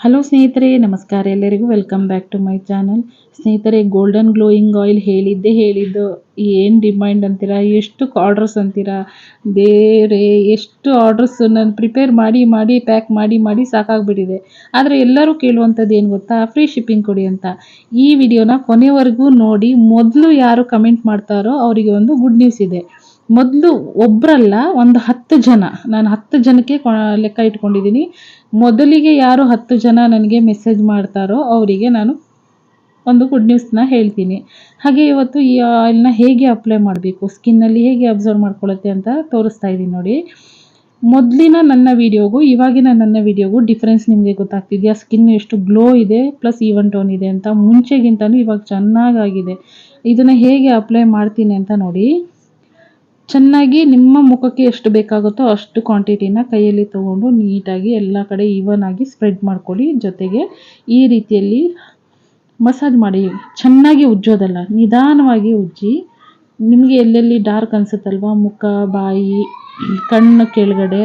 Hello ಸ್ನೇಹಿತರೆ, ನಮಸ್ಕಾರ. ಎಲ್ಲರಿಗೂ welcome back to my channel. ಸ್ನೇಹಿತರೆ, ಗೋಲ್ಡನ್ ಗ್ಲೋಯಿಂಗ್ ಆಯಿಲ್ ಹೇಳಿದ್ದು ಏನು ಡಿಮ್ಯಾಂಡ್ ಅಂತೀರಾ, ಎಷ್ಟು ಆರ್ಡರ್ಸ್ ಅಂತೀರಾ. ಬೇರೆ ಎಷ್ಟು ಆರ್ಡರ್ಸ್ ನಾನು ಪ್ರಿಪೇರ್ ಮಾಡಿ ಪ್ಯಾಕ್ ಮಾಡಿ ಸಾಕಾಗ್ಬಿಟ್ಟಿದೆ. ಆದರೆ ಎಲ್ಲರೂ ಕೇಳುವಂಥದ್ದು ಏನು ಗೊತ್ತಾ, ಫ್ರೀ ಶಿಪ್ಪಿಂಗ್ ಕೊಡಿ ಅಂತ. ಈ ವಿಡಿಯೋನ ಕೊನೆವರೆಗೂ ನೋಡಿ. ಮೊದಲು ಯಾರು ಕಮೆಂಟ್ ಮಾಡ್ತಾರೋ ಅವರಿಗೆ ಒಂದು ಗುಡ್ ನ್ಯೂಸ್ ಇದೆ. ಮೊದಲು ಒಬ್ಬರಲ್ಲ, ಒಂದು 10 ಜನ, ನಾನು 10 ಜನಕ್ಕೆ ಲೆಕ್ಕ ಇಟ್ಕೊಂಡಿದ್ದೀನಿ. ಮೊದಲಿಗೆ ಯಾರು 10 ಜನ ನನಗೆ ಮೆಸೇಜ್ ಮಾಡ್ತಾರೋ ಅವರಿಗೆ ನಾನು ಒಂದು ಗುಡ್ ನ್ಯೂಸ್ನ ಹೇಳ್ತೀನಿ. ಹಾಗೆ ಇವತ್ತು ಈ ಆಯಿಲ್ನ ಹೇಗೆ ಅಪ್ಲೈ ಮಾಡಬೇಕು, ಸ್ಕಿನ್ನಲ್ಲಿ ಹೇಗೆ ಅಬ್ಸರ್ವ್ ಮಾಡ್ಕೊಳ್ಳುತ್ತೆ ಅಂತ ತೋರಿಸ್ತಾ ಇದ್ದೀನಿ ನೋಡಿ. ಮೊದಲಿನ ನನ್ನ ವೀಡಿಯೋಗೂ ಇವಾಗಿನ ನನ್ನ ವೀಡಿಯೋಗೂ ಡಿಫ್ರೆನ್ಸ್ ನಿಮಗೆ ಗೊತ್ತಾಗ್ತಿದೆಯಾ? ಸ್ಕಿನ್ ಎಷ್ಟು ಗ್ಲೋ ಇದೆ ಪ್ಲಸ್ ಈವನ್ ಟೋನ್ ಇದೆ ಅಂತ. ಮುಂಚೆಗಿಂತಲೂ ಇವಾಗ ಚೆನ್ನಾಗಾಗಿದೆ. ಇದನ್ನು ಹೇಗೆ ಅಪ್ಲೈ ಮಾಡ್ತೀನಿ ಅಂತ ನೋಡಿ. ಚೆನ್ನಾಗಿ ನಿಮ್ಮ ಮುಖಕ್ಕೆ ಎಷ್ಟು ಬೇಕಾಗುತ್ತೋ ಅಷ್ಟು ಕ್ವಾಂಟಿಟಿನ ಕೈಯಲ್ಲಿ ತೊಗೊಂಡು ನೀಟಾಗಿ ಎಲ್ಲ ಕಡೆ ಈವನ್ ಆಗಿ ಸ್ಪ್ರೆಡ್ ಮಾಡ್ಕೊಳ್ಳಿ. ಜೊತೆಗೆ ಈ ರೀತಿಯಲ್ಲಿ ಮಸಾಜ್ ಮಾಡಿ. ಚೆನ್ನಾಗಿ ಉಜ್ಜೋದಲ್ಲ, ನಿಧಾನವಾಗಿ ಉಜ್ಜಿ. ನಿಮಗೆ ಎಲ್ಲೆಲ್ಲಿ ಡಾರ್ಕ್ ಅನಿಸುತ್ತಲ್ವ, ಮುಖ, ಬಾಯಿ, ಕಣ್ಣು ಕೆಳಗಡೆ,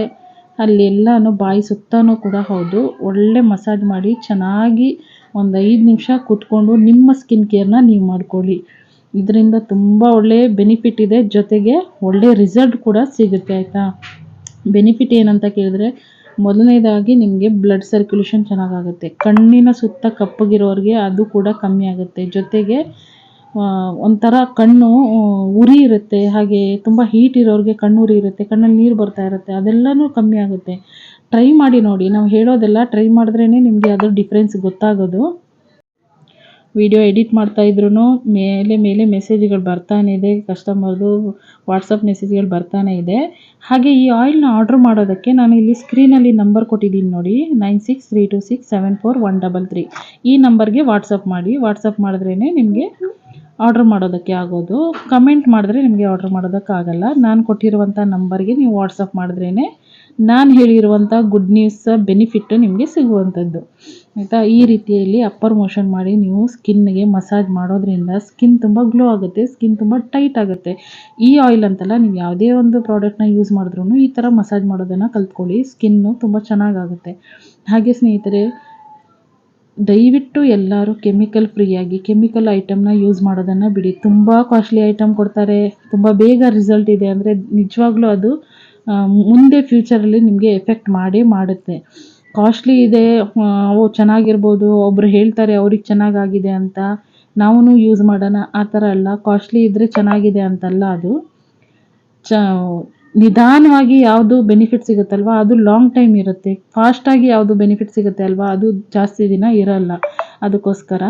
ಅಲ್ಲೆಲ್ಲನೂ ಬಾಯಿ ಸುತ್ತನೂ ಕೂಡ ಹೌದು, ಒಳ್ಳೆ ಮಸಾಜ್ ಮಾಡಿ ಚೆನ್ನಾಗಿ ಒಂದು 5 ನಿಮಿಷ ಕೂತ್ಕೊಂಡು ನಿಮ್ಮ ಸ್ಕಿನ್ ಕೇರ್ನ ನೀವು ಮಾಡ್ಕೊಳ್ಳಿ. ಇದರಿಂದ ತುಂಬ ಒಳ್ಳೆ ಬೆನಿಫಿಟ್ ಇದೆ. ಜೊತೆಗೆ ಒಳ್ಳೆ ರಿಸಲ್ಟ್ ಕೂಡ ಸಿಗುತ್ತೆ, ಆಯಿತಾ. ಬೆನಿಫಿಟ್ ಏನಂತ ಕೇಳಿದ್ರೆ, ಮೊದಲನೇದಾಗಿ ನಿಮಗೆ ಬ್ಲಡ್ ಸರ್ಕ್ಯುಲೇಷನ್ ಚೆನ್ನಾಗಾಗುತ್ತೆ. ಕಣ್ಣಿನ ಸುತ್ತ ಕಪ್ಪಗಿರೋರಿಗೆ ಅದು ಕೂಡ ಕಮ್ಮಿ ಆಗುತ್ತೆ. ಜೊತೆಗೆ ಒಂಥರ ಕಣ್ಣು ಉರಿ ಇರುತ್ತೆ, ಹಾಗೆ ತುಂಬ ಹೀಟ್ ಇರೋರಿಗೆ ಕಣ್ಣು ಉರಿ ಇರುತ್ತೆ, ಕಣ್ಣಲ್ಲಿ ನೀರು ಬರ್ತಾ ಇರುತ್ತೆ, ಅದೆಲ್ಲನೂ ಕಮ್ಮಿ ಆಗುತ್ತೆ. ಟ್ರೈ ಮಾಡಿ ನೋಡಿ. ನಾವು ಹೇಳೋದೆಲ್ಲ ಟ್ರೈ ಮಾಡಿದ್ರೇ ನಿಮಗೆ ಅದರ ಡಿಫ್ರೆನ್ಸ್ ಗೊತ್ತಾಗೋದು. ವಿಡಿಯೋ ಎಡಿಟ್ ಮಾಡ್ತಾಯಿದ್ರು ಮೇಲೆ ಮೆಸೇಜ್ಗಳು ಬರ್ತಾನೆ ಇದೆ, ಕಸ್ಟಮರ್ದು ವಾಟ್ಸಪ್ ಮೆಸೇಜ್ಗಳು ಬರ್ತಾನೆ ಇದೆ. ಹಾಗೆ ಈ ಆಯಿಲ್ನ ಆರ್ಡ್ರ್ ಮಾಡೋದಕ್ಕೆ ನಾನು ಇಲ್ಲಿ ಸ್ಕ್ರೀನಲ್ಲಿ ನಂಬರ್ ಕೊಟ್ಟಿದ್ದೀನಿ ನೋಡಿ, 9632674133. ಈ ನಂಬರ್ಗೆ ವಾಟ್ಸಪ್ ಮಾಡಿ. ವಾಟ್ಸಪ್ ಮಾಡಿದ್ರೇ ನಿಮಗೆ ಆರ್ಡ್ರ್ ಮಾಡೋದಕ್ಕೆ ಆಗೋದು. ಕಮೆಂಟ್ ಮಾಡಿದ್ರೆ ನಿಮಗೆ ಆರ್ಡ್ರ್ ಮಾಡೋದಕ್ಕಾಗಲ್ಲ. ನಾನು ಕೊಟ್ಟಿರುವಂಥ ನಂಬರ್ಗೆ ನೀವು ವಾಟ್ಸಪ್ ಮಾಡಿದ್ರೇ ನಾನು ಹೇಳಿರುವಂಥ ಗುಡ್ ನ್ಯೂಸ್ ಬೆನಿಫಿಟ್ಟು ನಿಮಗೆ ಸಿಗುವಂಥದ್ದು, ಆಯಿತಾ. ಈ ರೀತಿಯಲ್ಲಿ ಅಪ್ಪರ್ ಮೋಷನ್ ಮಾಡಿ ನೀವು ಸ್ಕಿನ್ಗೆ ಮಸಾಜ್ ಮಾಡೋದ್ರಿಂದ ಸ್ಕಿನ್ ತುಂಬ ಗ್ಲೋ ಆಗುತ್ತೆ, ಸ್ಕಿನ್ ತುಂಬ ಟೈಟ್ ಆಗುತ್ತೆ. ಈ ಆಯಿಲ್ ಅಂತಲ್ಲ, ನೀವು ಯಾವುದೇ ಒಂದು ಪ್ರಾಡಕ್ಟ್ನ ಯೂಸ್ ಮಾಡಿದ್ರೂ ಈ ಥರ ಮಸಾಜ್ ಮಾಡೋದನ್ನು ಕಲ್ತ್ಕೊಳ್ಳಿ. ಸ್ಕಿನ್ನು ತುಂಬ ಚೆನ್ನಾಗಾಗುತ್ತೆ. ಹಾಗೆ ಸ್ನೇಹಿತರೆ, ದಯವಿಟ್ಟು ಎಲ್ಲರೂ ಕೆಮಿಕಲ್ ಫ್ರೀಯಾಗಿ ಕೆಮಿಕಲ್ ಐಟಮ್ನ ಯೂಸ್ ಮಾಡೋದನ್ನು ಬಿಡಿ. ತುಂಬ ಕಾಸ್ಟ್ಲಿ ಐಟಮ್ ಕೊಡ್ತಾರೆ, ತುಂಬ ಬೇಗ ರಿಸಲ್ಟ್ ಇದೆ ಅಂದರೆ ನಿಜವಾಗ್ಲೂ ಅದು ಮುಂದೆ ಫ್ಯೂಚರಲ್ಲಿ ನಿಮಗೆ ಎಫೆಕ್ಟ್ ಮಾಡುತ್ತೆ. ಕಾಸ್ಟ್ಲಿ ಇದೆ, ಅವು ಚೆನ್ನಾಗಿರ್ಬೋದು, ಒಬ್ಬರು ಹೇಳ್ತಾರೆ ಅವ್ರಿಗೆ ಚೆನ್ನಾಗಾಗಿದೆ ಅಂತ, ನಾವೂ ಯೂಸ್ ಮಾಡೋಣ, ಆ ಥರ ಅಲ್ಲ. ಕಾಸ್ಟ್ಲಿ ಇದ್ದರೆ ಚೆನ್ನಾಗಿದೆ ಅಂತಲ್ಲ, ಅದು ನಿಧಾನವಾಗಿ ಯಾವುದು ಬೆನಿಫಿಟ್ ಸಿಗುತ್ತಲ್ವ ಅದು ಲಾಂಗ್ ಟೈಮ್ ಇರುತ್ತೆ. ಫಾಸ್ಟಾಗಿ ಯಾವುದು ಬೆನಿಫಿಟ್ ಸಿಗುತ್ತೆ ಅಲ್ವಾ, ಅದು ಜಾಸ್ತಿ ದಿನ ಇರಲ್ಲ. ಅದಕ್ಕೋಸ್ಕರ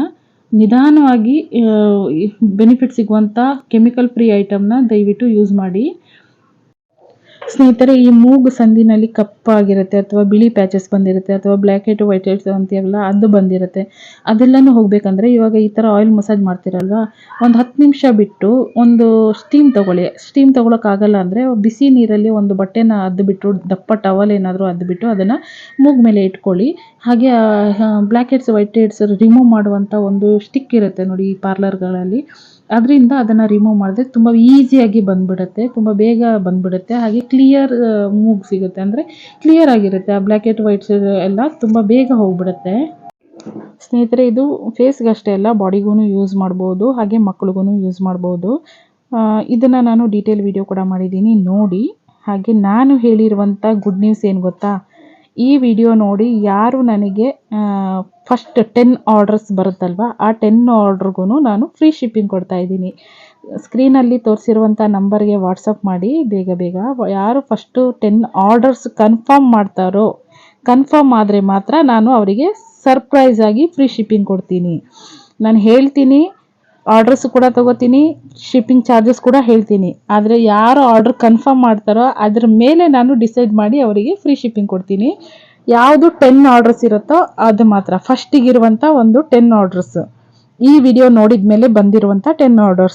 ನಿಧಾನವಾಗಿ ಬೆನಿಫಿಟ್ ಸಿಗುವಂಥ ಕೆಮಿಕಲ್ ಫ್ರೀ ಐಟಮ್ನ ದಯವಿಟ್ಟು ಯೂಸ್ ಮಾಡಿ. ಸ್ನೇಹಿತರೆ, ಈ ಮೂಗು ಸಂದಿನಲ್ಲಿ ಕಪ್ಪಾಗಿರುತ್ತೆ, ಅಥವಾ ಬಿಳಿ ಪ್ಯಾಚಸ್ ಬಂದಿರುತ್ತೆ, ಅಥವಾ ಬ್ಲ್ಯಾಕ್ ಹೆಡ್ ವೈಟ್ ಹೆಡ್ಸ್ ಅಂತೀವಲ್ಲ ಅದು ಬಂದಿರುತ್ತೆ, ಅದೆಲ್ಲನೂ ಹೋಗಬೇಕಂದ್ರೆ ಇವಾಗ ಈ ಥರ ಆಯಿಲ್ ಮಸಾಜ್ ಮಾಡ್ತಿರಲ್ವ, ಒಂದು 10 ನಿಮಿಷ ಬಿಟ್ಟು ಒಂದು ಸ್ಟೀಮ್ ತೊಗೊಳ್ಳಿ. ಸ್ಟೀಮ್ ತೊಗೊಳಕ್ಕಾಗಲ್ಲ ಅಂದರೆ ಬಿಸಿ ನೀರಲ್ಲಿ ಒಂದು ಬಟ್ಟೆನ ಅದ್ದುಬಿಟ್ಟು, ದಪ್ಪ ಟವಲ್ ಏನಾದರೂ ಅದ್ದುಬಿಟ್ಟು ಅದನ್ನು ಮೂಗು ಮೇಲೆ ಇಟ್ಕೊಳ್ಳಿ. ಹಾಗೆ black heads white heads remove ಮಾಡುವಂಥ ಒಂದು ಸ್ಟಿಕ್ ಇರುತ್ತೆ ನೋಡಿ ಈ ಪಾರ್ಲರ್ಗಳಲ್ಲಿ, ಅದರಿಂದ ಅದನ್ನು ರಿಮೂವ್ ಮಾಡಿದ್ರೆ ತುಂಬ ಈಸಿಯಾಗಿ ಬಂದುಬಿಡುತ್ತೆ, ತುಂಬ ಬೇಗ ಬಂದುಬಿಡುತ್ತೆ. ಹಾಗೆ ಕ್ಲಿಯರ್ ಮೂಗು ಸಿಗುತ್ತೆ, ಅಂದರೆ ಕ್ಲಿಯರ್ ಆಗಿರುತ್ತೆ. ಆ ಬ್ಲ್ಯಾಕ್ ಹೆಡ್ ವೈಟ್ಸ್ ಎಲ್ಲ ತುಂಬ ಬೇಗ ಹೋಗಿಬಿಡುತ್ತೆ. ಸ್ನೇಹಿತರೆ, ಇದು ಫೇಸ್ಗೆ ಅಷ್ಟೇ ಅಲ್ಲ, ಬಾಡಿಗೂ ಯೂಸ್ ಮಾಡ್ಬೋದು, ಹಾಗೆ ಮಕ್ಳಿಗೂ ಯೂಸ್ ಮಾಡ್ಬೋದು. ಇದನ್ನು ನಾನು ಡೀಟೇಲ್ ವಿಡಿಯೋ ಕೂಡ ಮಾಡಿದ್ದೀನಿ, ನೋಡಿ. ಹಾಗೆ ನಾನು ಹೇಳಿರುವಂಥ ಗುಡ್ ನ್ಯೂಸ್ ಏನು ಗೊತ್ತಾ, ಈ ವಿಡಿಯೋ ನೋಡಿ ಯಾರು ನನಗೆ ಫಸ್ಟ್ 10 ಆರ್ಡರ್ಸ್ ಬರುತ್ತಲ್ವ, ಆ 10 ಆರ್ಡ್ರಿಗೂ ನಾನು ಫ್ರೀ ಶಿಪ್ಪಿಂಗ್ ಕೊಡ್ತಾಯಿದ್ದೀನಿ. ಸ್ಕ್ರೀನಲ್ಲಿ ತೋರಿಸಿರುವಂಥ ನಂಬರ್ಗೆ ವಾಟ್ಸಪ್ ಮಾಡಿ ಬೇಗ. ಯಾರು ಫಸ್ಟು 10 ಆರ್ಡರ್ಸ್ ಕನ್ಫರ್ಮ್ ಮಾಡ್ತಾರೋ, ಕನ್ಫರ್ಮ್ ಆದರೆ ಮಾತ್ರ ನಾನು ಅವರಿಗೆ ಸರ್ಪ್ರೈಸ್ ಆಗಿ ಫ್ರೀ ಶಿಪ್ಪಿಂಗ್ ಕೊಡ್ತೀನಿ. ನಾನು ಹೇಳ್ತೀನಿ, ಆರ್ಡರ್ಸ್ ಕೂಡ ತೊಗೋತೀನಿ, ಶಿಪ್ಪಿಂಗ್ ಚಾರ್ಜಸ್ ಕೂಡ ಹೇಳ್ತೀನಿ. ಆದರೆ ಯಾರು ಆರ್ಡ್ರ್ ಕನ್ಫರ್ಮ್ ಮಾಡ್ತಾರೋ ಅದ್ರ ಮೇಲೆ ನಾನು ಡಿಸೈಡ್ ಮಾಡಿ ಅವರಿಗೆ ಫ್ರೀ ಶಿಪ್ಪಿಂಗ್ ಕೊಡ್ತೀನಿ. ಯಾವುದು 10 ಆರ್ಡರ್ಸ್ ಇರುತ್ತೋ ಅದು ಮಾತ್ರ, ಫಸ್ಟಿಗಿರುವಂಥ ಒಂದು 10 ಆರ್ಡರ್ಸ್, ಈ ವಿಡಿಯೋ ನೋಡಿದ ಮೇಲೆ ಬಂದಿರುವಂಥ 10 ಆರ್ಡರ್ಸ್.